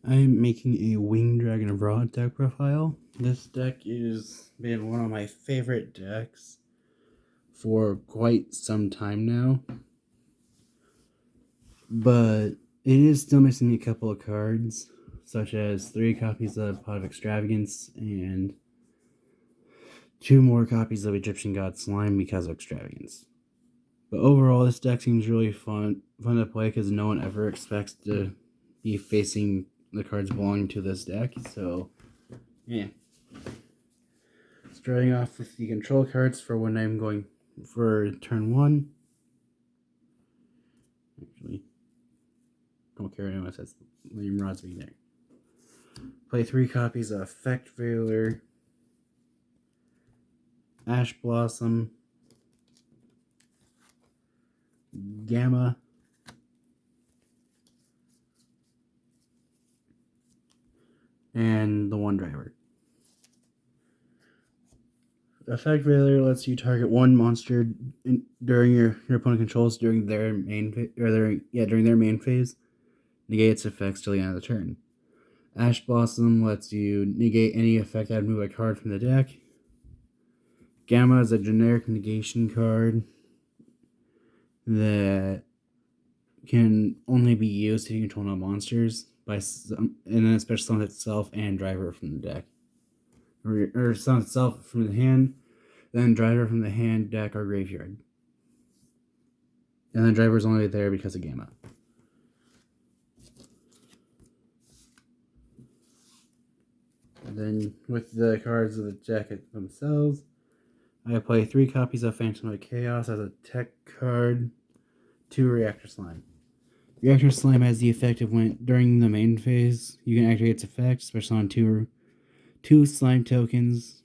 I'm making a Winged Dragon of Ra deck profile. This deck has been one of my favorite decks for quite some time now, but it is still missing a couple of cards, such as 3 copies of Pot of Extravagance and 2 more copies of Egyptian God Slime because of Extravagance. But overall, this deck seems really fun to play because no one ever expects to be facing the cards belonging to this deck. So, yeah. Starting off with the control cards for when I'm going for turn 1. Actually, don't care anyone says William Rosby there. Play 3 copies of Effect Veiler, Ash Blossom, Gamma, and the 1 driver. Effect Veiler lets you target 1 monster during your opponent controls during their main during their main phase. Negate its effects till the end of the turn. Ash Blossom lets you negate any effect that would move a card from the deck. Gamma is a generic negation card that can only be used if you control no monsters and then special summon itself and driver from the deck. Or summon itself from the hand, then driver from the hand, deck, or graveyard. And then driver is only there because of Gamma. And then with the cards of the deck themselves, I play 3 copies of Phantom of Chaos as a tech card, 2 Reactor Slime. Reactor Slime has the effect of when during the main phase, you can activate its effect, especially on two slime tokens,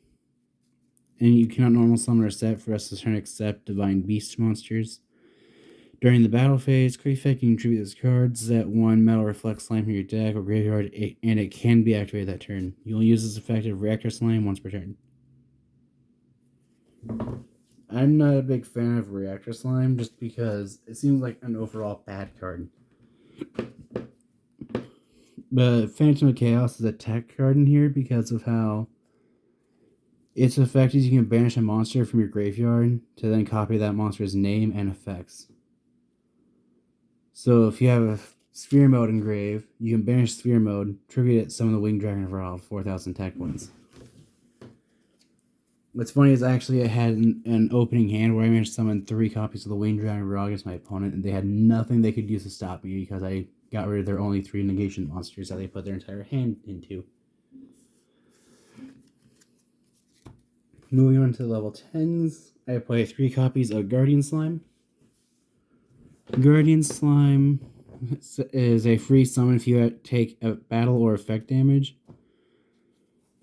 and you cannot normal summon or set for rest of the turn except Divine Beast monsters. During the battle phase, create effect, you can contribute those cards that 1 metal reflect slime from your deck or graveyard, and it can be activated that turn. You will use this effect of Reactor Slime once per turn. I'm not a big fan of Reactor Slime just because it seems like an overall bad card. But Phantom of Chaos is a tech card in here because of how its effect is you can banish a monster from your graveyard to then copy that monster's name and effects. So if you have a Sphere Mode engraved, you can banish Sphere Mode, tribute it, summon the Winged Dragon of Ra, 4,000 tech points. What's funny is actually I had an opening hand where I managed to summon 3 copies of the Winged Dragon of Ra against my opponent, and they had nothing they could use to stop me because I got rid of their only 3 negation monsters that they put their entire hand into. Moving on to level 10s, I play 3 copies of Guardian Slime. Guardian Slime is a free summon if you take a battle or effect damage.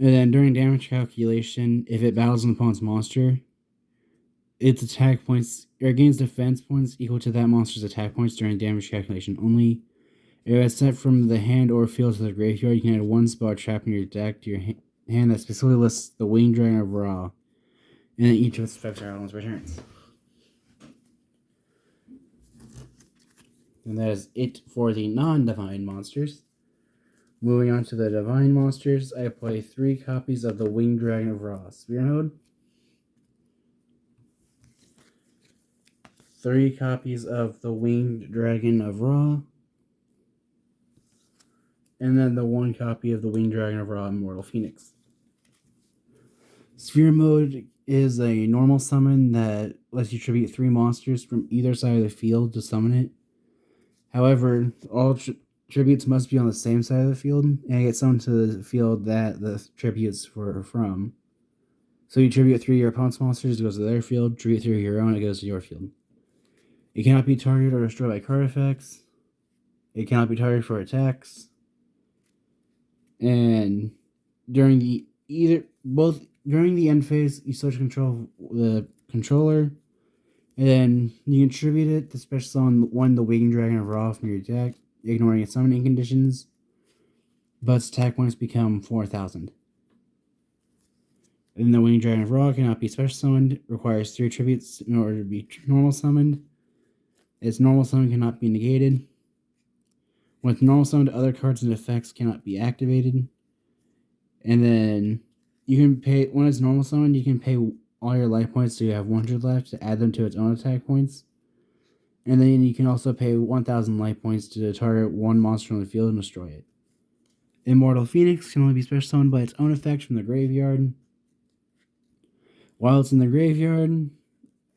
And then during damage calculation, if it battles an opponent's monster, its attack points or gains defense points equal to that monster's attack points during damage calculation only. If it's sent from the hand or field to the graveyard, you can add 1 spell trap in your deck to your hand that specifically lists the Winged Dragon of Ra, and then each of its effects are once per turn. And that is it for the non-divine monsters. Moving on to the divine monsters, I play 3 copies of the Winged Dragon of Ra Sphere Mode, 3 copies of the Winged Dragon of Ra, and then the 1 copy of the Winged Dragon of Ra Immortal Phoenix. Sphere Mode is a normal summon that lets you tribute 3 monsters from either side of the field to summon it. However, all tributes must be on the same side of the field, and it gets summoned to the field that the tributes were from. So you tribute 3 of your opponent's monsters, it goes to their field, tribute 3 of your own, it goes to your field. It cannot be targeted or destroyed by card effects. It cannot be targeted for attacks. And during the end phase, you switch control the controller, and then you contribute it to special summon 1 the Winged Dragon of Ra from your deck, ignoring its summoning conditions, but its attack points become 4,000. And the Winged Dragon of Ra cannot be special summoned, requires 3 tributes in order to be normal summoned. Its normal summon cannot be negated. With normal summon, other cards and effects cannot be activated. And then you can pay, when it's normal summon, you can pay all your life points so you have 100 left to add them to its own attack points. And then you can also pay 1,000 life points to target one monster on the field and destroy it. Immortal Phoenix can only be special summoned by its own effect from the graveyard. While it's in the graveyard,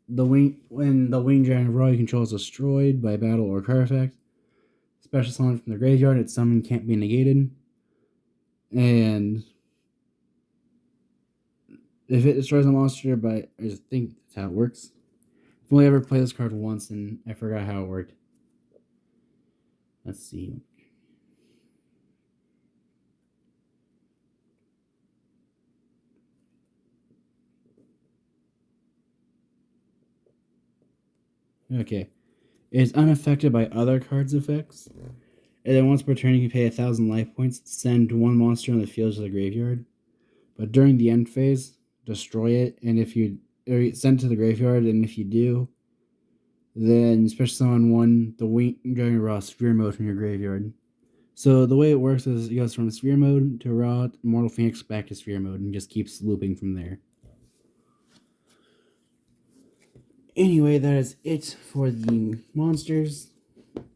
when the Winged Dragon of Ra you control is destroyed by battle or card effect, special summon from the graveyard, its summon can't be negated. And if it destroys a monster I think that's how it works. I've only ever played this card once and I forgot how it worked. Let's see. Okay. It is unaffected by other cards' effects. And then once per turn, you can pay 1,000 life points, send one monster on the field to the graveyard. But during the end phase, destroy it, and if you send it to the graveyard, and if you do, then special summon one the Winged Dragon of Ra Sphere mode from your graveyard. So the way it works is it goes from Sphere mode to Ra, Immortal Phoenix back to Sphere mode, and just keeps looping from there. Anyway, that is it for the monsters.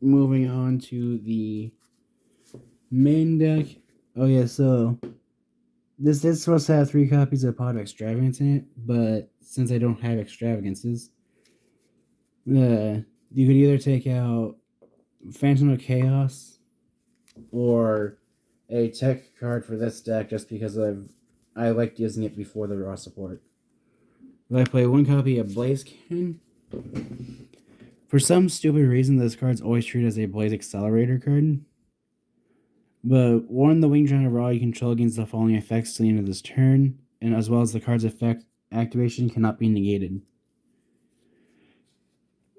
Moving on to the main deck. Oh yeah, so this is supposed to have 3 copies of Pot of Extravagance in it, but since I don't have Extravagances, you could either take out Phantom of Chaos or a tech card for this deck just because I liked using it before the Raw support. I play 1 copy of Blaze Cannon. For some stupid reason, this card's always treated as a Blaze Accelerator card. But one, the Winged Dragon of Ra you control against the following effects till the end of this turn, and as well as the card's effect activation cannot be negated.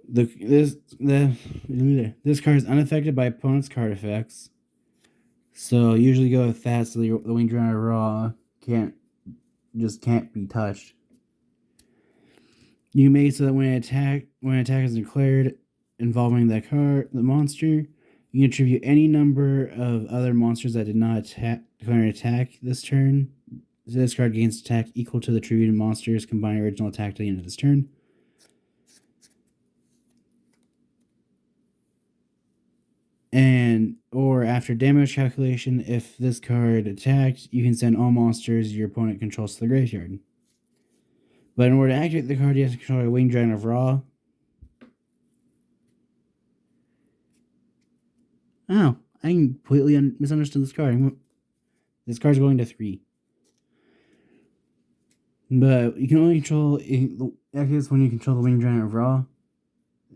This card is unaffected by opponent's card effects, so usually go with that. So the Winged Dragon of Ra can't be touched. You make so that when an attack is declared involving the monster, you can attribute any number of other monsters that did not declare an attack this turn. So this card gains attack equal to the attributed monster's combined original attack to the end of this turn. Or after damage calculation, if this card attacked, you can send all monsters your opponent controls to the graveyard. But in order to activate the card, you have to control a Winged Dragon of Ra. Oh, I completely misunderstood this card. This card's going to 3. But you can only control activates when you control the Winged Dragon of Ra,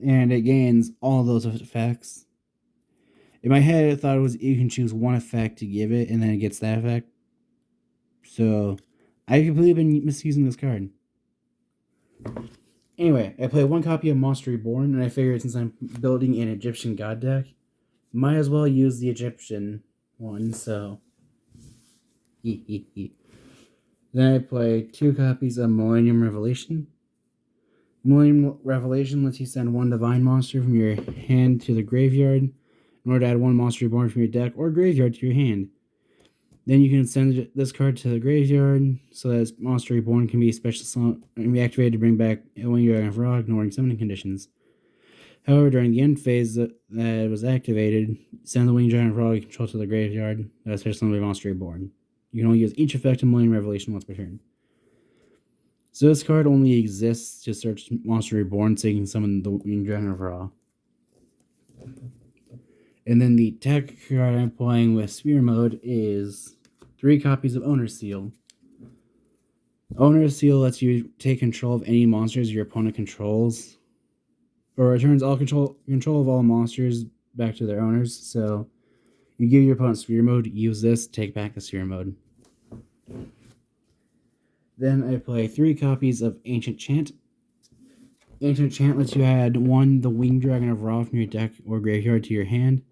and it gains all of those effects. In my head, I thought it was you can choose one effect to give it, and then it gets that effect. So I've completely been misusing this card. Anyway, I play 1 copy of Monster Reborn, and I figured since I'm building an Egyptian god deck, might as well use the Egyptian one, so Then I play 2 copies of Millennium Revelation. Millennium Revelation lets you send 1 divine monster from your hand to the graveyard in order to add 1 Monster Reborn from your deck or graveyard to your hand. Then you can send this card to the graveyard so that Monster Reborn can be be activated to bring back a Winged Dragon of Ra, ignoring summoning conditions. However, during the end phase that it was activated, send the Winged Dragon of Ra you control to the graveyard. That's special summoned by Monster Reborn. You can only use each effect in Millennium Revelation once per turn. So this card only exists to search Monster Reborn so you can summon the Winged Dragon of Ra. And then the tech card I'm playing with Sphere mode is 3 copies of Owner's Seal. Owner's Seal lets you take control of any monsters your opponent controls, or returns all control of all monsters back to their owners. So you give your opponent Sphere mode, use this, take back the Sphere mode. Then I play 3 copies of Ancient Chant. Ancient Chant lets you add 1 the Winged Dragon of Ra from your deck or graveyard to your hand.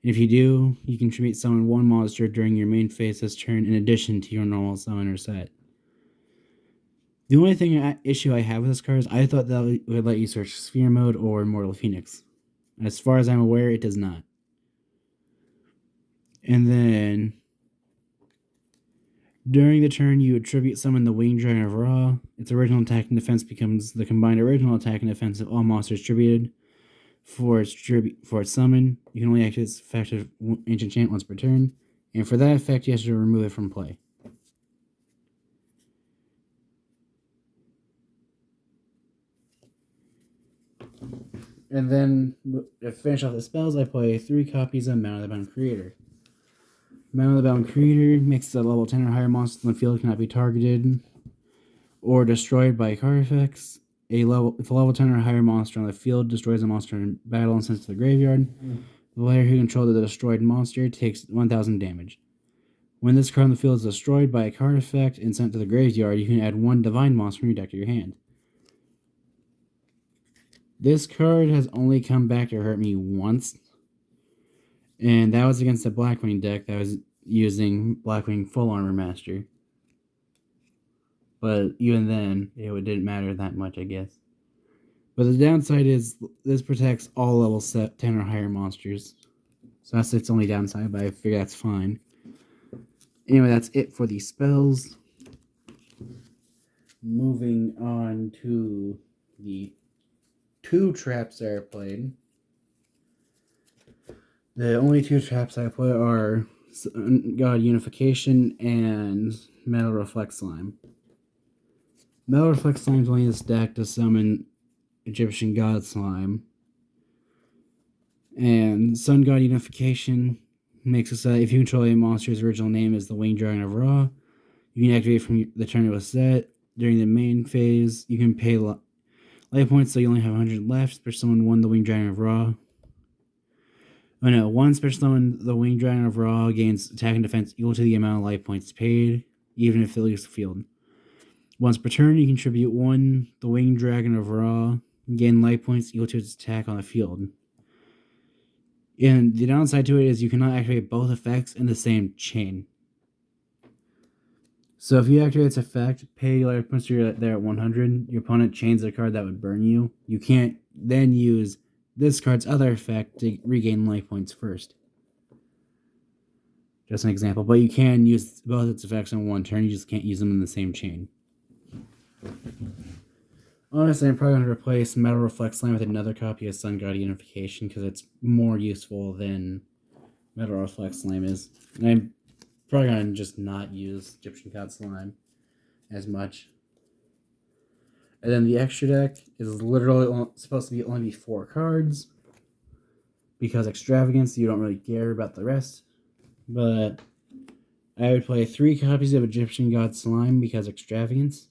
And if you do, you can summon 1 monster during your main phase this turn in addition to your normal summoner set. The only issue I have with this card is I thought that would let you search Sphere mode or Immortal Phoenix. As far as I'm aware, it does not. And then during the turn, you attribute summon the Winged Dragon of Ra. Its original attack and defense becomes the combined original attack and defense of all monsters attributed. For its summon, you can only activate its effective ancient chant once per turn, and for that effect, you have to remove it from play. And then, to finish off the spells, I play 3 copies of Mount of the Bound Creator. Mount of the Bound Creator makes a level 10 or higher monster in the field cannot be targeted or destroyed by card effects. If a level 10 or higher monster on the field destroys a monster in battle and sends it to the graveyard, the player who controlled the destroyed monster takes 1000 damage. When this card on the field is destroyed by a card effect and sent to the graveyard, you can add 1 divine monster from your deck to your hand. This card has only come back to hurt me once, and that was against the Blackwing deck that was using Blackwing Full Armor Master. But even then, it didn't matter that much, I guess. But the downside is this protects all level 10 or higher monsters. So that's its only downside, but I figure that's fine. Anyway, that's it for the spells. Moving on to the 2 traps that are played. The only 2 traps I play are God Unification and Metal Reflect Slime. Metal Reflect Slime is only this deck to summon Egyptian God Slime. And Sun God Unification makes it so that if you control a monster's original name is the Winged Dragon of Ra, you can activate from the turn it was set. During the main phase, you can pay life points so you only have 100 left. Special summon 1 the Winged Dragon of Ra. Oh no, 1 special summon the Winged Dragon of Ra gains attack and defense equal to the amount of life points paid, even if it leaves the field. Once per turn, you contribute 1 the Winged Dragon of Ra, gain life points equal to its attack on the field. And the downside to it is you cannot activate both effects in the same chain. So if you activate its effect, pay life points there at 100, your opponent chains a card that would burn you. You can't then use this card's other effect to regain life points first. Just an example. But you can use both its effects in one turn, you just can't use them in the same chain. Honestly, I'm probably going to replace Metal Reflect Slime with another copy of Sun God Unification because it's more useful than Metal Reflect Slime is. And I'm probably going to just not use Egyptian God Slime as much. And then the extra deck is literally supposed to only be 4 cards. Because Extravagance, you don't really care about the rest. But I would play 3 copies of Egyptian God Slime because Extravagance.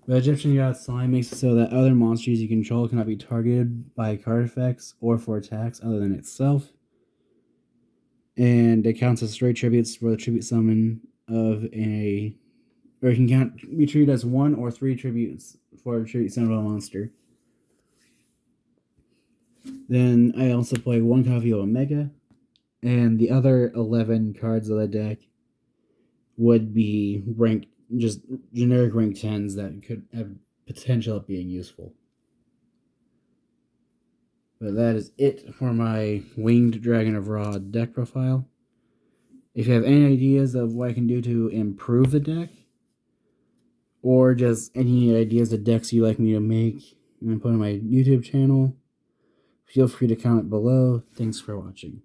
But Egyptian God Slime makes it so that other monsters you control cannot be targeted by card effects or for attacks other than itself. And it counts as straight tributes for the tribute summon of a... Or it can be treated as 1 or 3 tributes for a tribute summon of a monster. Then I also play 1 copy of Omega. And the other 11 cards of the deck would be ranked, just generic rank 10s that could have potential of being useful. But that is it for my Winged Dragon of Ra deck profile. If you have any ideas of what I can do to improve the deck, or just any ideas of decks you'd like me to make and put on my YouTube channel, feel free to comment below. Thanks for watching.